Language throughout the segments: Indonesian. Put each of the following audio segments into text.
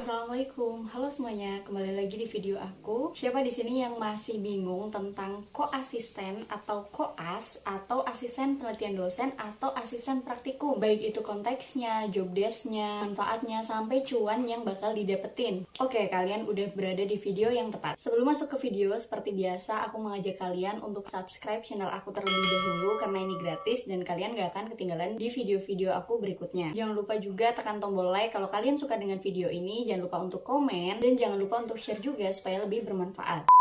Assalamualaikum, halo semuanya, kembali lagi di video aku. Siapa di sini yang masih bingung tentang koasisten atau koas atau asisten penelitian dosen atau asisten praktikum? Baik itu konteksnya, job desk-nya, manfaatnya, sampai cuan yang bakal didapetin. Oke, kalian udah berada di video yang tepat. Sebelum masuk ke video, seperti biasa aku mengajak kalian untuk subscribe channel aku terlebih dahulu karena ini gratis dan kalian gak akan ketinggalan di video-video aku berikutnya. Jangan lupa juga tekan tombol like kalau kalian suka dengan video ini. Jangan lupa untuk komen dan jangan lupa untuk share juga supaya lebih bermanfaat.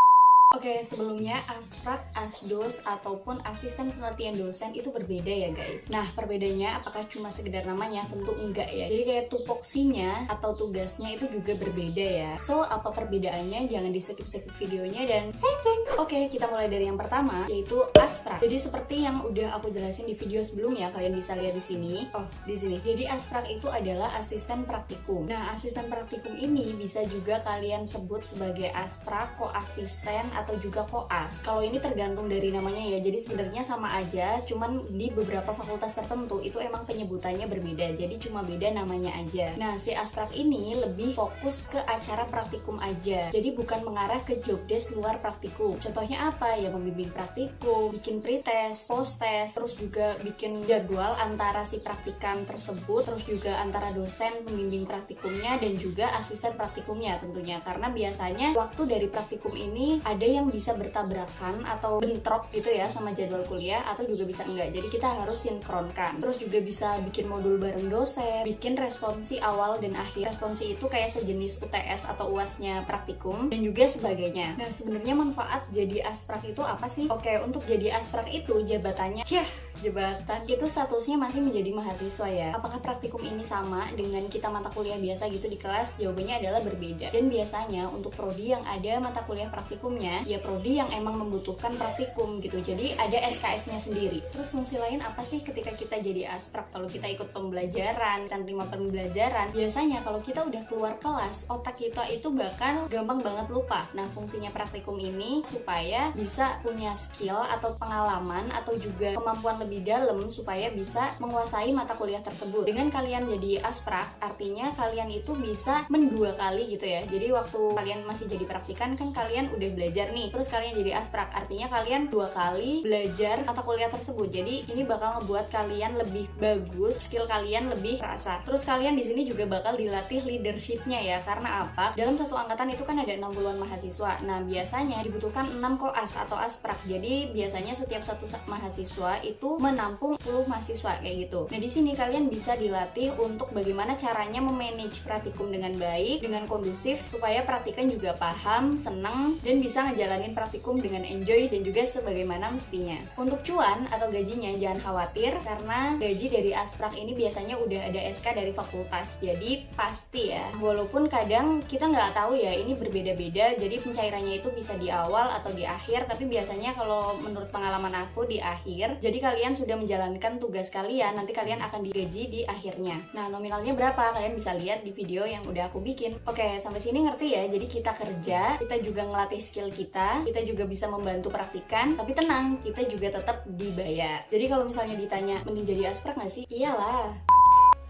Oke, sebelumnya asprak, asdos, ataupun asisten penelitian dosen itu berbeda ya guys. Nah, perbedaannya apakah cuma sekedar namanya? Tentu enggak ya. Jadi kayak tupoksinya atau tugasnya itu juga berbeda ya. So, apa perbedaannya? Jangan di-skip videonya dan stay tune. Oke, kita mulai dari yang pertama, yaitu asprak. Jadi seperti yang udah aku jelasin di video sebelumnya, kalian bisa lihat di sini. Oh, di sini. Jadi asprak itu adalah asisten praktikum. Nah, asisten praktikum ini bisa juga kalian sebut sebagai asprak, koasisten, atau juga koas. Kalau ini tergantung dari namanya ya, jadi sebenarnya sama aja, cuman di beberapa fakultas tertentu itu emang penyebutannya berbeda, jadi cuma beda namanya aja. Nah, si asprak ini lebih fokus ke acara praktikum aja, jadi bukan mengarah ke job desk luar praktikum. Contohnya apa? Ya membimbing praktikum, bikin pretest, post-test, terus juga bikin jadwal antara si praktikan tersebut, terus juga antara dosen pembimbing praktikumnya dan juga asisten praktikumnya tentunya, karena biasanya waktu dari praktikum ini ada yang bisa bertabrakan atau bentrok gitu ya sama jadwal kuliah, atau juga bisa enggak, jadi kita harus sinkronkan. Terus juga bisa bikin modul bareng dosen, bikin responsi awal dan akhir. Responsi itu kayak sejenis UTS atau UAS-nya praktikum dan juga sebagainya. Nah, sebenarnya manfaat jadi asprak itu apa sih? Oke, untuk jadi asprak itu jabatannya jabatan itu statusnya masih menjadi mahasiswa ya. Apakah praktikum ini sama dengan kita mata kuliah biasa gitu di kelas? Jawabannya adalah berbeda. Dan biasanya untuk prodi yang ada mata kuliah praktikumnya, ya prodi yang emang membutuhkan praktikum gitu. Jadi ada SKS-nya sendiri. Terus fungsi lain apa sih ketika kita jadi asprak? Kalau kita ikut pembelajaran, kan terima pembelajaran, biasanya kalau kita udah keluar kelas, otak kita itu bakal gampang banget lupa. Nah, fungsinya praktikum ini supaya bisa punya skill atau pengalaman atau juga kemampuan lebih dalam supaya bisa menguasai mata kuliah tersebut. Dengan kalian jadi asprak, artinya kalian itu bisa mendua kali gitu ya. Jadi waktu kalian masih jadi praktikan kan kalian udah belajar nih, terus kalian jadi asprak, artinya kalian 2 kali belajar mata kuliah tersebut. Jadi ini bakal ngebuat kalian lebih bagus, skill kalian lebih terasa. Terus kalian di sini juga bakal dilatih leadershipnya ya. Karena apa? Dalam satu angkatan itu kan ada 60-an mahasiswa. Nah, biasanya dibutuhkan 6 koas atau asprak. Jadi biasanya setiap satu mahasiswa itu menampung 10 mahasiswa kayak gitu. Nah, di sini kalian bisa dilatih untuk bagaimana caranya memanage praktikum dengan baik, dengan kondusif, supaya praktikan juga paham, seneng, dan bisa ngejalanin praktikum dengan enjoy dan juga sebagaimana mestinya. Untuk cuan atau gajinya jangan khawatir, karena gaji dari asprak ini biasanya udah ada SK dari fakultas, jadi pasti ya. Walaupun kadang kita nggak tahu ya, ini berbeda-beda, jadi pencairannya itu bisa di awal atau di akhir, tapi biasanya kalau menurut pengalaman aku di akhir. Jadi kalian sudah menjalankan tugas kalian, nanti kalian akan digaji di akhirnya. Nah, nominalnya berapa? Kalian bisa lihat di video yang udah aku bikin. Oke, sampai sini ngerti ya? Jadi kita kerja, kita juga ngelatih skill kita juga bisa membantu praktikan, tapi tenang, kita juga tetap dibayar. Jadi kalau misalnya ditanya, mending jadi asprak nggak sih? Iyalah.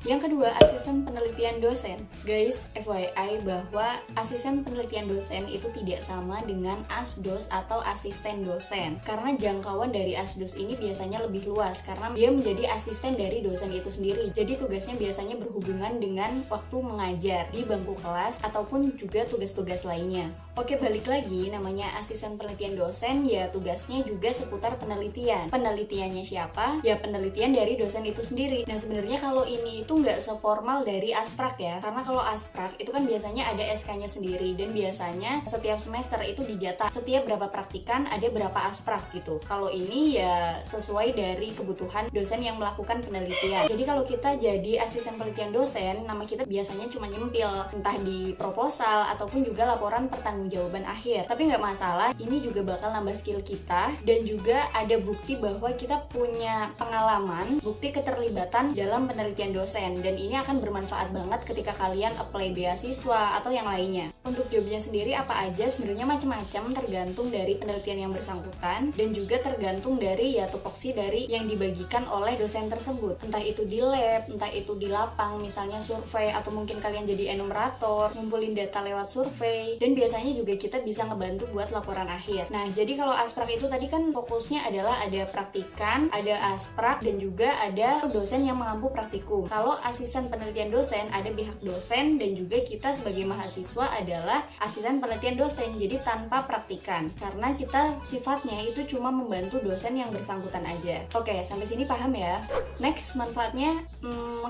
Yang kedua, asisten penelitian dosen. Guys, FYI bahwa asisten penelitian dosen itu tidak sama dengan asdos atau asisten dosen. Karena jangkauan dari asdos ini biasanya lebih luas, karena dia menjadi asisten dari dosen itu sendiri. Jadi tugasnya biasanya berhubungan dengan waktu mengajar di bangku kelas ataupun juga tugas-tugas lainnya. Oke, balik lagi, namanya asisten penelitian dosen, ya tugasnya juga seputar penelitian. Penelitiannya siapa? Ya penelitian dari dosen itu sendiri. Nah, sebenarnya kalau ini itu nggak seformal dari asprak ya, karena kalau asprak itu kan biasanya ada SK-nya sendiri, dan biasanya setiap semester itu dijatah setiap berapa praktikan ada berapa asprak gitu. Kalau ini ya sesuai dari kebutuhan dosen yang melakukan penelitian. Jadi kalau kita jadi asisten penelitian dosen, nama kita biasanya cuma nyempil, entah di proposal ataupun juga laporan pertanggungjawaban akhir. Tapi nggak masalah, ini juga bakal nambah skill kita, dan juga ada bukti bahwa kita punya pengalaman, bukti keterlibatan dalam penelitian dosen. dosen, dan ini akan bermanfaat banget ketika kalian apply beasiswa atau yang lainnya. Untuk jobnya sendiri apa aja, sebenarnya macam-macam, tergantung dari penelitian yang bersangkutan dan juga tergantung dari ya tupoksi dari yang dibagikan oleh dosen tersebut. Entah itu di lab, entah itu di lapang, misalnya survei, atau mungkin kalian jadi enumerator, ngumpulin data lewat survei, dan biasanya juga kita bisa ngebantu buat laporan akhir. Nah, jadi kalau asprak itu tadi kan fokusnya adalah ada praktikan, ada asprak, dan juga ada dosen yang mengampu praktikum. Kalau asisten penelitian dosen, ada pihak dosen, dan juga kita sebagai mahasiswa adalah asisten penelitian dosen, jadi tanpa praktikan, karena kita sifatnya itu cuma membantu dosen yang bersangkutan aja. Oke, sampai sini paham ya? Next, manfaatnya,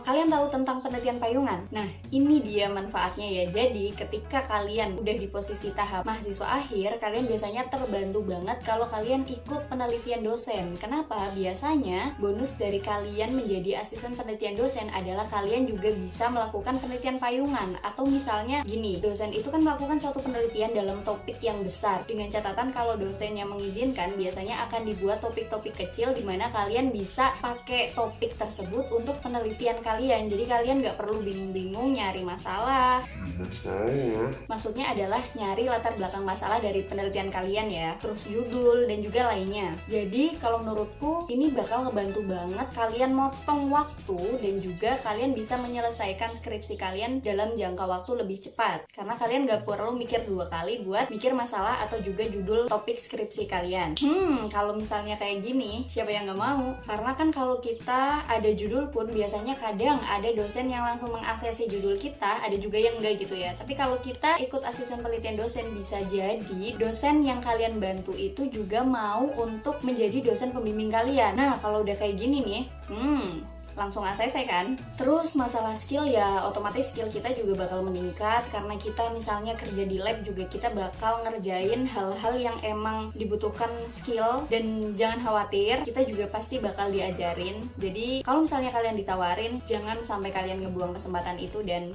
kalian tahu tentang penelitian payungan? Nah, ini dia manfaatnya ya. Jadi, ketika kalian udah di posisi tahap mahasiswa akhir, kalian biasanya terbantu banget kalau kalian ikut penelitian dosen. Kenapa? Biasanya, bonus dari kalian menjadi asisten penelitian dosen adalah kalian juga bisa melakukan penelitian payungan. Atau misalnya gini, dosen itu kan melakukan suatu penelitian dalam topik yang besar. Dengan catatan kalau dosennya mengizinkan, biasanya akan dibuat topik-topik kecil di mana kalian bisa pakai topik tersebut untuk penelitian kalian. Jadi kalian nggak perlu bingung-bingung nyari masalah. Maksudnya adalah nyari latar belakang masalah dari penelitian kalian ya, terus judul dan juga lainnya. Jadi kalau menurutku ini bakal ngebantu banget kalian motong waktu dan juga kalian bisa menyelesaikan skripsi kalian dalam jangka waktu lebih cepat. Karena kalian nggak perlu mikir dua kali buat mikir masalah atau juga judul topik skripsi kalian. Kalau misalnya kayak gini, siapa yang nggak mau? Karena kan kalau kita ada judul pun biasanya kadang ada dosen yang langsung mengaksesi judul kita, ada juga yang enggak gitu ya. Tapi kalau kita ikut asisten penelitian dosen, bisa jadi dosen yang kalian bantu itu juga mau untuk menjadi dosen pembimbing kalian. Nah, kalau udah kayak gini nih, langsung ACC kan. Terus masalah skill ya, otomatis skill kita juga bakal meningkat karena kita misalnya kerja di lab juga kita bakal ngerjain hal-hal yang emang dibutuhkan skill, dan jangan khawatir, kita juga pasti bakal diajarin. Jadi kalau misalnya kalian ditawarin, jangan sampai kalian ngebuang kesempatan itu dan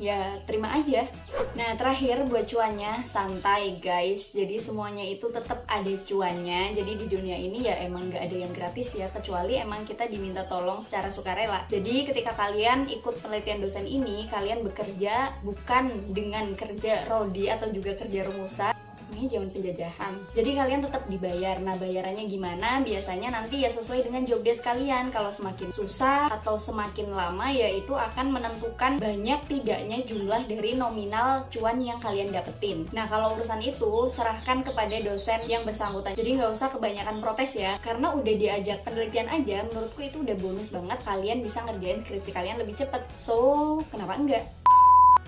ya terima aja. Nah, terakhir buat cuannya, santai guys. Jadi semuanya itu tetap ada cuannya. Jadi di dunia ini ya emang gak ada yang gratis ya, kecuali emang kita diminta tolong secara sukarela. Jadi ketika kalian ikut penelitian dosen ini, kalian bekerja bukan dengan kerja rodi atau juga kerja rumusan, ini zaman penjajahan. Jadi kalian tetap dibayar. Nah, bayarannya gimana? Biasanya nanti ya sesuai dengan job desk kalian. Kalau semakin susah atau semakin lama, ya itu akan menentukan banyak tidaknya jumlah dari nominal cuan yang kalian dapetin. Nah, kalau urusan itu serahkan kepada dosen yang bersangkutan. Jadi nggak usah kebanyakan protes ya, karena udah diajak penelitian aja, menurutku itu udah bonus banget. Kalian bisa ngerjain skripsi kalian lebih cepet. So, kenapa enggak?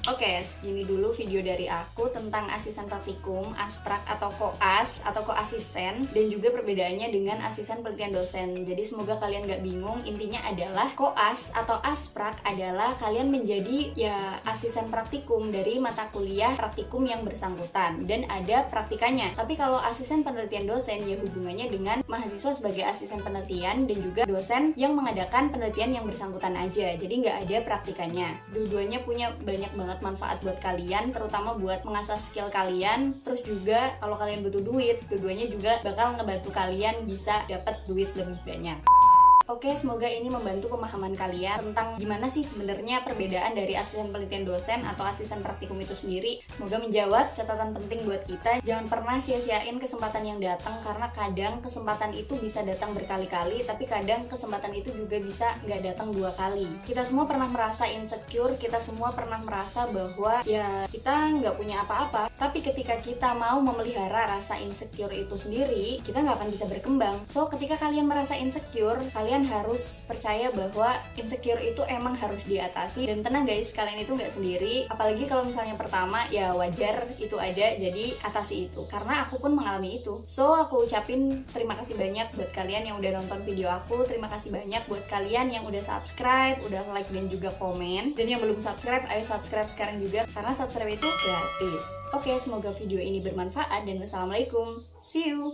Oke, segini dulu video dari aku tentang asisten praktikum, asprak atau koas atau koasisten, dan juga perbedaannya dengan asisten penelitian dosen. Jadi semoga kalian gak bingung. Intinya adalah koas atau asprak adalah kalian menjadi ya asisten praktikum dari mata kuliah praktikum yang bersangkutan dan ada praktikannya. Tapi kalau asisten penelitian dosen ya hubungannya dengan mahasiswa sebagai asisten penelitian dan juga dosen yang mengadakan penelitian yang bersangkutan aja. Jadi nggak ada praktikannya. Dua-duanya punya banyak banget manfaat buat kalian, terutama buat mengasah skill kalian. Terus juga kalau kalian butuh duit, dua-duanya juga bakal ngebantu kalian bisa dapat duit lebih banyak. Oke, semoga ini membantu pemahaman kalian tentang gimana sih sebenarnya perbedaan dari asisten penelitian dosen atau asisten praktikum itu sendiri. Semoga menjawab catatan penting buat kita. Jangan pernah sia-siain kesempatan yang datang, karena kadang kesempatan itu bisa datang berkali-kali, tapi kadang kesempatan itu juga bisa nggak datang 2 kali. Kita semua pernah merasa insecure, kita semua pernah merasa bahwa ya kita nggak punya apa-apa. Tapi ketika kita mau memelihara rasa insecure itu sendiri, kita nggak akan bisa berkembang. So, ketika kalian merasa insecure, kalian harus percaya bahwa insecure itu emang harus diatasi. Dan tenang guys, kalian itu nggak sendiri. Apalagi kalau misalnya pertama, ya wajar itu ada, jadi atasi itu. Karena aku pun mengalami itu. So, aku ucapin terima kasih banyak buat kalian yang udah nonton video aku. Terima kasih banyak buat kalian yang udah subscribe, udah like dan juga komen. Dan yang belum subscribe, ayo subscribe sekarang juga, karena subscribe itu gratis. Oke, semoga video ini bermanfaat dan wassalamualaikum. See you!